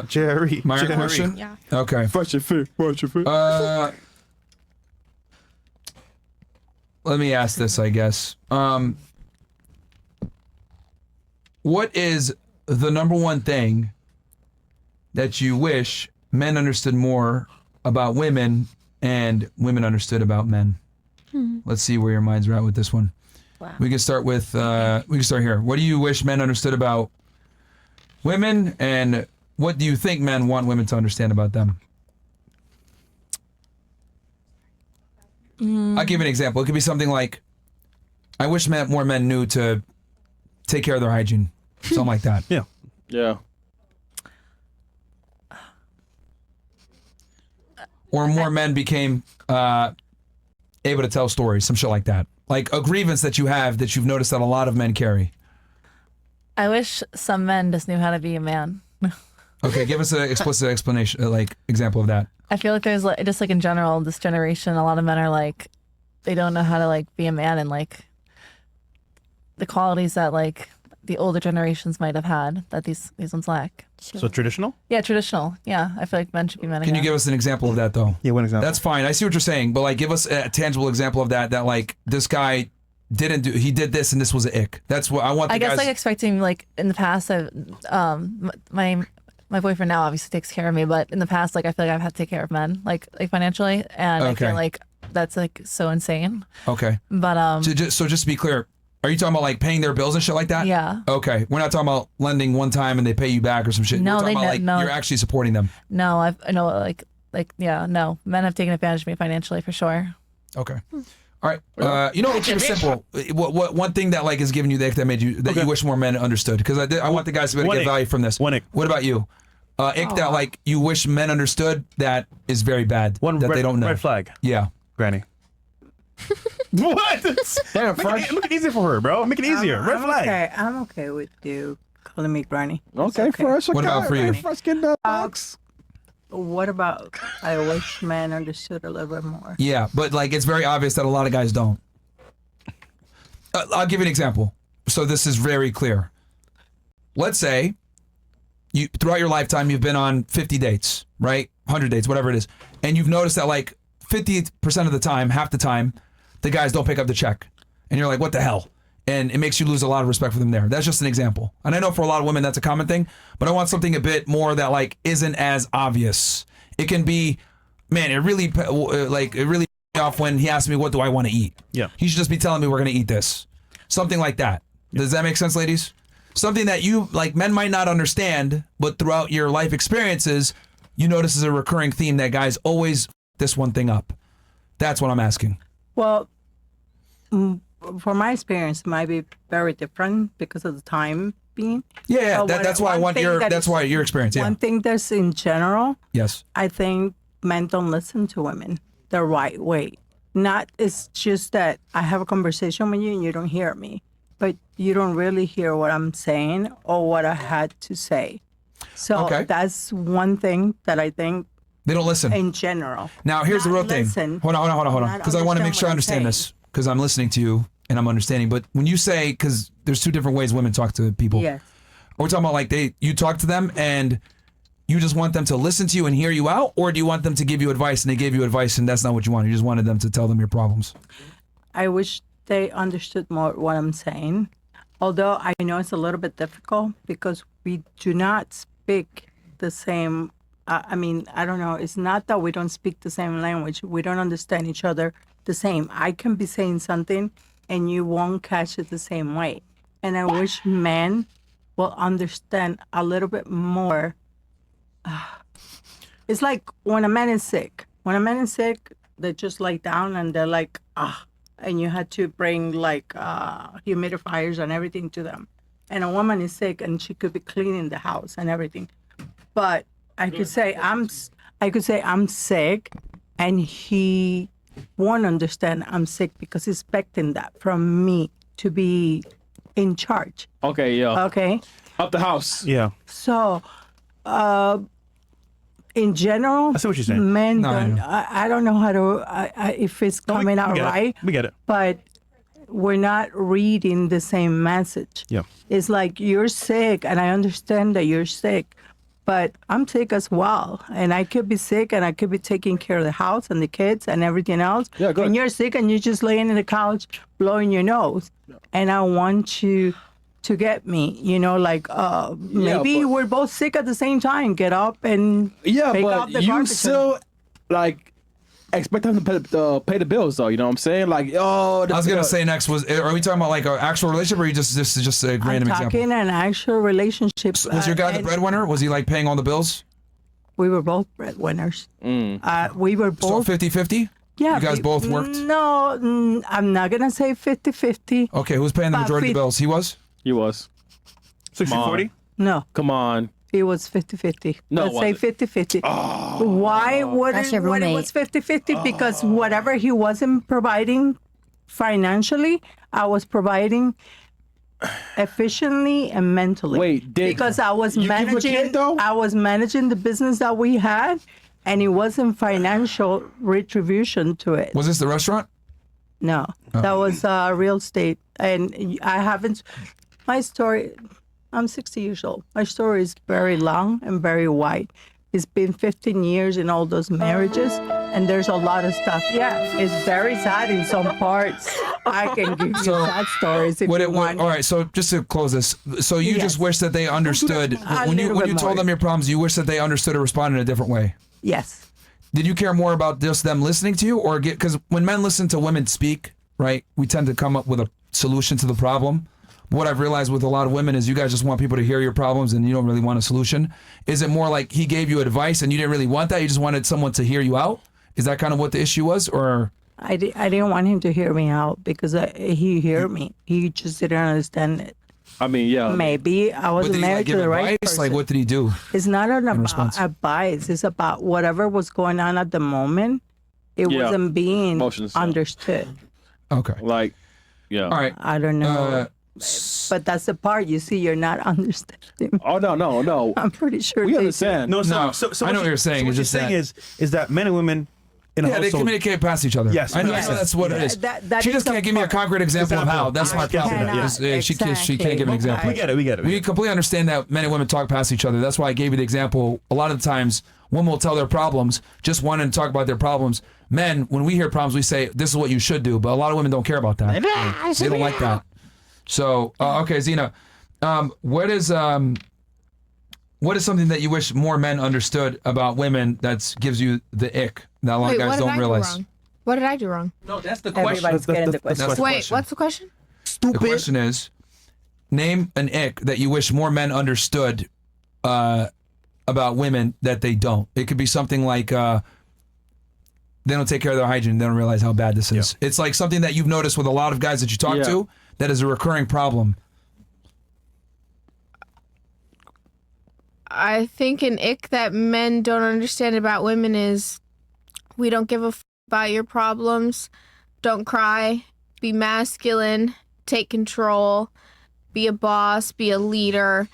Jerry. My Jerry. question? Yeah. Okay. Watch your foot. Watch your foot. Let me ask this, I guess. What is the number one thing that you wish men understood more about women and women understood about men? Let's see where your minds are at with this one. Wow. We can start with, we can start here. What do you wish men understood about women, and what do you think men want women to understand about them? I'll give you an example. It could be something like, I wish more men knew to take care of their hygiene. Something like that. Yeah. Yeah. Or more men became able to tell stories, some shit like that. Like a grievance that you have that you've noticed that a lot of men carry. I wish some men just knew how to be a man. Okay, give us an explicit explanation, like example of that. I feel like there's like, just like in general, this generation, a lot of men are like, they don't know how to like be a man, and like the qualities that like the older generations might have had that these ones lack. So traditional? Yeah, traditional. Yeah, I feel like men should be men. Can you give us an example of that though? Yeah, one example. That's fine. I see what you're saying, but like give us a tangible example of that. That like this guy didn't do. He did this, and this was an ick. That's what I want. The I guess guys, like expecting like in the past, I've, my boyfriend now obviously takes care of me, but in the past, like I feel like I've had to take care of men, like financially, and I Okay. feel like that's like so insane. Okay. But So just to be clear, are you talking about like paying their bills and shit like that? yeah, Okay. We're not talking about lending one time and they pay you back or some shit. No, We're talking they about ne- like no. you're actually supporting them. no, I know like yeah, no, men have taken advantage of me financially for sure. Okay. All right. You know, keep it simple. What one thing that like is giving you the ick that made you that you wish more men understood? Because I want the guys to be able to One get ick. value from this. One ick. What about you? Ick that like you wish men understood that is very bad. One that red, they don't know. red flag. Yeah. Granny. What? Make it easy for her, bro. Make it easier. Red flag. Okay, I'm okay with you calling me granny. Okay, first. What about for you? First, get the box. What about I wish men understood a little bit more? Yeah, but like it's very obvious that a lot of guys don't. I'll give you an example. So this is very clear. Let's say you throughout your lifetime you've been on 50 dates, right? 100 dates, whatever it is, and you've noticed that like 50% of the time, half the time, the guys don't pick up the check, and you're like, what the hell? And it makes you lose a lot of respect for them there. That's just an example. And I know for a lot of women that's a common thing, but I want something a bit more that like isn't as obvious. It can be, man, it really off when he asked me, what do I want to eat? Yeah. He should just be telling me we're going to eat this. Something like that. Does that make sense, ladies? Something that you, like, men might not understand, but throughout your life experiences, you notice is a recurring theme that guys always this one thing up. That's what I'm asking. Well, for my experience, it might be very different because of the time being. Yeah, But that's why I one want thing your, that that's is- why your experience, yeah. One thing that's in general, Yes. I think men don't listen to women the right way. Not, it's just that I have a conversation with you and you don't hear me, but you don't really hear what I'm saying or what I had to say. So Okay. that's one thing that I think They don't listen. in general. Now, here's the Not real thing. listen, Hold on. not Because I want to make sure I understand what I'm understand this. Because I'm listening to you and I'm understanding. But when you say, because there's two different ways women talk to people. Yes. We're talking about like you talk to them and you just want them to listen to you and hear you out, or do you want them to give you advice and they gave you advice and that's not what you want? You just wanted them to tell them your problems. I wish they understood more what I'm saying. Although I know it's a little bit difficult because we do not speak the same. I mean, I don't know. It's not that we don't speak the same language. We don't understand each other the same. I can be saying something and you won't catch it the same way. And I wish men will understand a little bit more. It's like when a man is sick. When a man is sick, they just lie down and they're like, and you had to bring like humidifiers and everything to them. And a woman is sick and she could be cleaning the house and everything. But I could say I'm sick, and he won't understand I'm sick because he's expecting that from me to be in charge. Okay, yeah. Okay, Up the house. Yeah. so in general, I see what you're saying. men No, I don't. know. I don't know how to if it's No, coming out get it. right. We get it. But we're not reading the same message. Yeah. It's like you're sick, and I understand that you're sick, But I'm sick as well, and I could be sick, and I could be taking care of the house and the kids and everything else. Yeah, good. And you're sick, and you're just laying in the couch, blowing your nose, and I want you to get me. You know, like maybe but- we're both sick at the same time. Get up and Yeah, pick but up the you garbage. still like expect them to pay the bills, though. You know what I'm saying? Like, oh, I was gonna say next was, are we talking about like an actual relationship, or are you just a I'm random example? talking an actual relationship. Was your guy the and breadwinner? Was he like paying all the bills? We were both breadwinners. We were So both. 50-50? Yeah, You guys both worked? No, I'm not gonna say 50-50. Okay, who's paying the About majority of the 50. bills? He was? He was. 60-40? No, Come on. it was 50-50. No, Let's it say wasn't. 50-50. Why would That's it, your when it roommate. was 50-50? Because whatever he wasn't providing financially, I was providing efficiently and mentally. Wait, because I was you give him a managing kid, though? I was managing the business that we had, and it wasn't financial retribution to it. Was this the restaurant? No, that was real estate, and I haven't. My story. I'm 60 years old. My story is very long and very wide. It's been 15 years in all those marriages, and there's a lot of stuff. Yeah, it's very sad in some parts. I can give you sad stories if What you it, want. all right, so just to close this, so you Yes. just wish that they understood A when you little bit told more. them your problems, you wish that they understood or responded in a different way. Yes. Did you care more about just them listening to you, or get, because when men listen to women speak, right, we tend to come up with a solution to the problem. What I've realized with a lot of women is you guys just want people to hear your problems and you don't really want a solution. Is it more like he gave you advice and you didn't really want that? You just wanted someone to hear you out? Is that kind of what the issue was, or? I didn't want him to hear me out because he heard me. He just didn't understand it. I mean, yeah. Maybe I What wasn't did he like, married to give the right advice? person. Like, what did he do? It's not about response? advice. It's about whatever was going on at the moment. It Yeah. wasn't being Emotions, yeah. understood. Okay. Like, yeah. All right. I don't know. But that's the part you see. You're not understanding. Oh, no. I'm pretty sure We they understand. No, No, I know what you're saying. So what It's you're just saying that- is that men and women in a Yeah, they household. communicate past each other. Yes, I know, yes. that's what it is. That She is just the can't give me a part. concrete example of how. That's my I problem. cannot. She can't give an example. We get it. We get it. We completely understand that men and women talk past each other. That's why I gave you the example. A lot of the times, women will tell their problems, just wanting to talk about their problems. Men, when we hear problems, we say, this is what you should do. But a lot of women don't care about that. They don't like that. So, okay, Zena, what is something that you wish more men understood about women that gives you the ick that a lot Wait, of what guys did don't I do realize? wrong? What did I do wrong? No, that's the Everybody's getting the question. That's the Wait, question. what's the question? The question is, name an ick that you wish more men understood about women that they don't. It could be something like they don't take care of their hygiene. They don't realize how bad this is. It's like something that you've noticed with a lot of guys that you talk Yeah. to that is a recurring problem. I think an ick that men don't understand about women is we don't give a about your problems. Don't cry. Be masculine. Take control. Be a boss. Be a leader.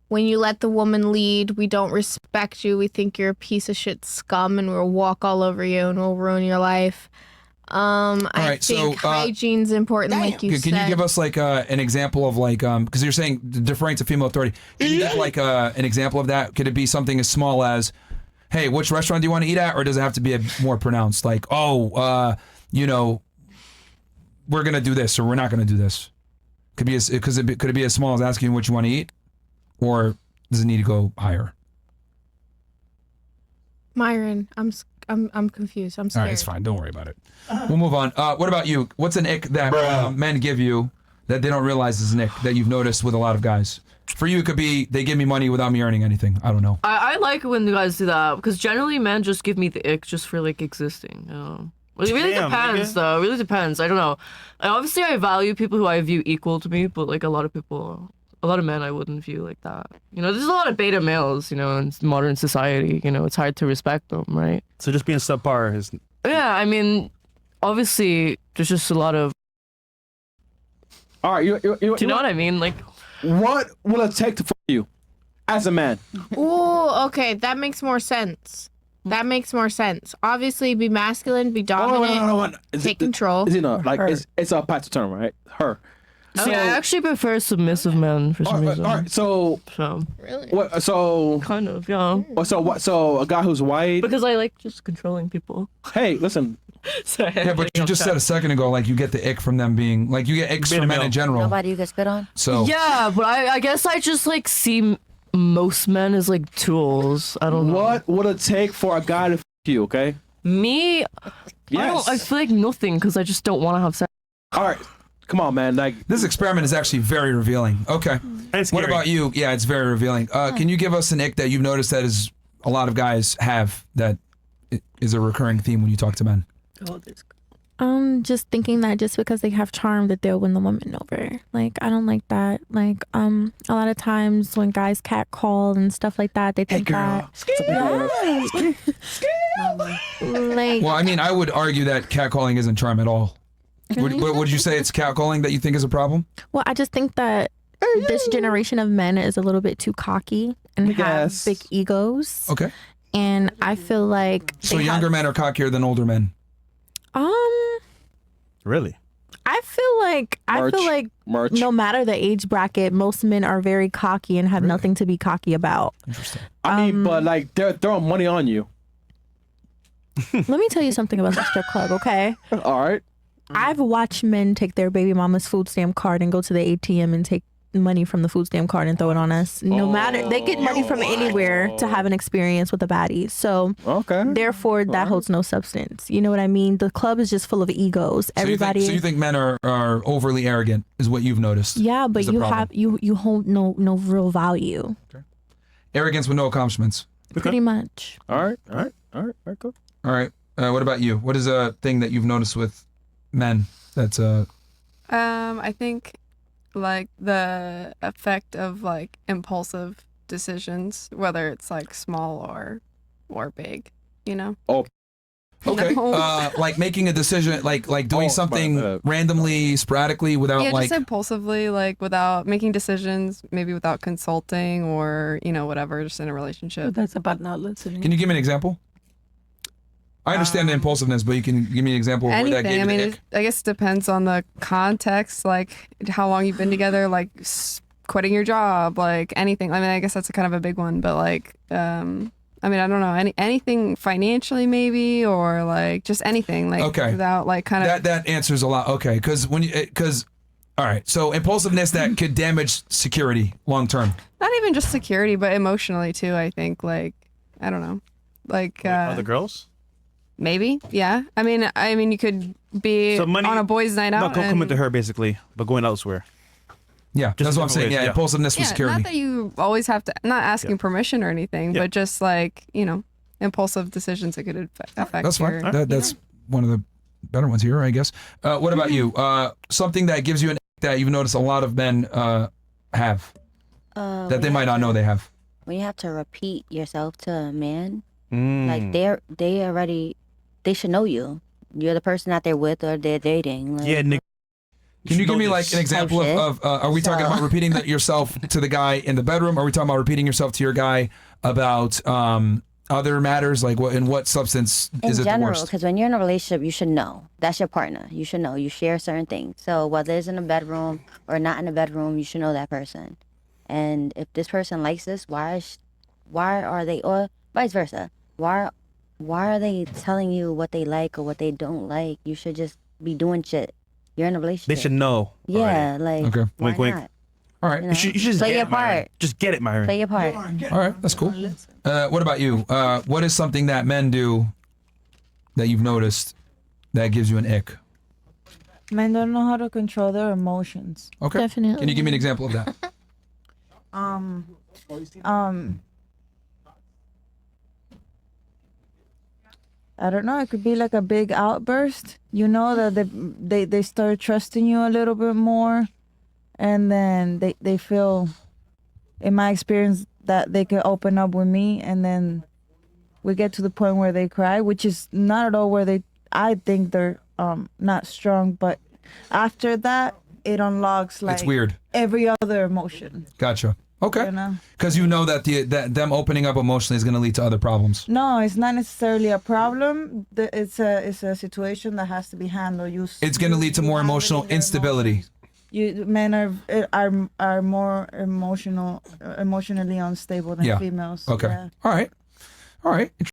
When you let the woman lead, we don't respect you. We think you're a piece of shit scum and we'll walk all over you and we'll ruin your life. I right, think so, hygiene's important, like you Can said. you give us like an example of like because you're saying deferring to female authority? Can you give like an example of that? Could it be something as small as, hey, which restaurant do you want to eat at, or does it have to be more pronounced? Like, we're gonna do this or we're not gonna do this. Could it be as small as asking what you want to eat, or does it need to go higher? Myron, I'm confused. I'm All scared. right, it's fine. Don't worry about it. We'll move on. What about you? What's an ick that men give you that they don't realize is an ick that you've noticed with a lot of guys? For you, it could be they give me money without me earning anything. I don't know. I like it when the guys do that because generally men just give me the ick just for like existing. You know? It really Damn, depends, nigga. though. It really depends. I don't know. And obviously, I value people who I view equal to me, but like a lot of men I wouldn't view like that. You know, there's a lot of beta males, you know, in modern society. You know, it's hard to respect them, right? So just being subpar is. Yeah, I mean, obviously, there's just a lot of. All right, you Do you know what I mean? Like, what will it take to fuck you as a man? Ooh, okay, that makes more sense. That makes more sense. Obviously, be masculine, be dominant, no. take control. Is it not like Her. it's a passive term, right? Her. I mean, I actually prefer submissive men for some reason. all right. So Really? what? So Kind of, yeah. so what? So a guy who's white. Because I like just controlling people. Hey, listen. Sorry. Yeah, but you just said a second ago, like you get the ick from them being like you get icks Being from a men male. in general. Nobody you get spit on? So Yeah, but I guess I just like see most men as like tools. I don't know. What would it take for a guy to f you? Okay. Me? Yes. I feel like nothing because I just don't want to have sex. All right. Come on, man. Like this experiment is actually very revealing. Okay. And What scary. about you? Yeah, it's very revealing. Can you give us an ick that you've noticed that is a lot of guys have that is a recurring theme when you talk to men? Just thinking that just because they have charm that they'll win the woman over. Like, I don't like that. Like, a lot of times when guys catcall and stuff like that, they think that. Like, Well, I mean, I would argue that catcalling isn't charm at all. Would you say it's catcalling that you think is a problem? well, I just think that this generation of men is a little bit too cocky and have Yes. big egos. Okay. And I feel like So they younger have, men are cockier than older men. Really? I feel like Merch. no matter the age bracket, most men are very cocky and have nothing to be cocky about. Interesting. I mean, but like they're throwing money on you. Let me tell you something about the strip club, okay? All right. I've watched men take their baby mama's food stamp card and go to the ATM and take money from the food stamp card and throw it on us. No matter, they get money from anywhere to have an experience with a baddie. So Okay. therefore, that holds no substance. You know what I mean? The club is just full of egos. Everybody. So you think men are overly arrogant is what you've noticed? Yeah, but is the you problem. have you hold no real value. Arrogance with no accomplishments. Pretty much. All right. All right. All right. All right. Cool. All right. What about you? What is a thing that you've noticed with men that's I think like the effect of like impulsive decisions, whether it's like small or big, you know? okay? No. Like making a decision, like doing something randomly, sporadically, without Yeah, like. just impulsively, like without making decisions, maybe without consulting or, you know, whatever, just in a relationship. That's about not listening. Can you give me an example? I understand the impulsiveness, but you can give me an example of where that Anything. gave I you mean, the it, ick. I guess it depends on the context, like how long you've been together, like quitting your job, like anything. I mean, I guess that's a kind of a big one, but like, I mean, I don't know, anything financially maybe, or like just anything, like Okay. without like kind of. That answers a lot. Okay, because all right, so impulsiveness that could damage security long term. Not even just security, but emotionally too. I think like I don't know, like Other girls? maybe yeah. I mean you could be So money- on a boys' night out. Not coming and, to her basically, but going elsewhere. Yeah, that's what I'm different saying. ways, Yeah, yeah. impulsiveness with yeah, security. not that you always have to not asking permission or anything, Yeah. but just like you know, impulsive decisions that could affect. That's fine. your- That's one of the better ones here, I guess. What about you? Something that gives you an ick that you've noticed a lot of men have that they might not know they have. When you have to repeat yourself to a man, Mm. like they should know you. You're the person that they're with or they're dating. Like, Yeah, nigga. Can you give me know like this. an example shit. of are we talking So- about repeating that yourself to the guy in the bedroom? Are we talking about repeating yourself to your guy about other matters? Like what substance in is it the general, worst? because when you're in a relationship, you should know. That's your partner. You should know. You share certain things. So whether it's in a bedroom or not in a bedroom, you should know that person. And if this person likes this, why are they, or vice versa? Why are they telling you what they like or what they don't like? You should just be doing shit. You're in a relationship. They should know. Yeah, like Okay. why Wink, wink. not? All right. You You should just Play get your it, Myron. part. Just get it, Myron. Play your part. All right, that's cool. What about you? What is something that men do that you've noticed that gives you an ick? Men don't know how to control their emotions. Okay. Definitely. Can you give me an example of that? I don't know. It could be like a big outburst. You know that they start trusting you a little bit more, and then they feel, in my experience, that they could open up with me, and then we get to the point where they cry, which is not at all where I think they're not strong, but after that it unlocks like It's weird. every other emotion. Gotcha. Okay. You know? Because you know that that them opening up emotionally is going to lead to other problems. No, it's not necessarily a problem. It's a situation that has to be handled. It's going to lead to more emotional instability. Men are more emotionally unstable than Yeah. females. Okay. Yeah. All right.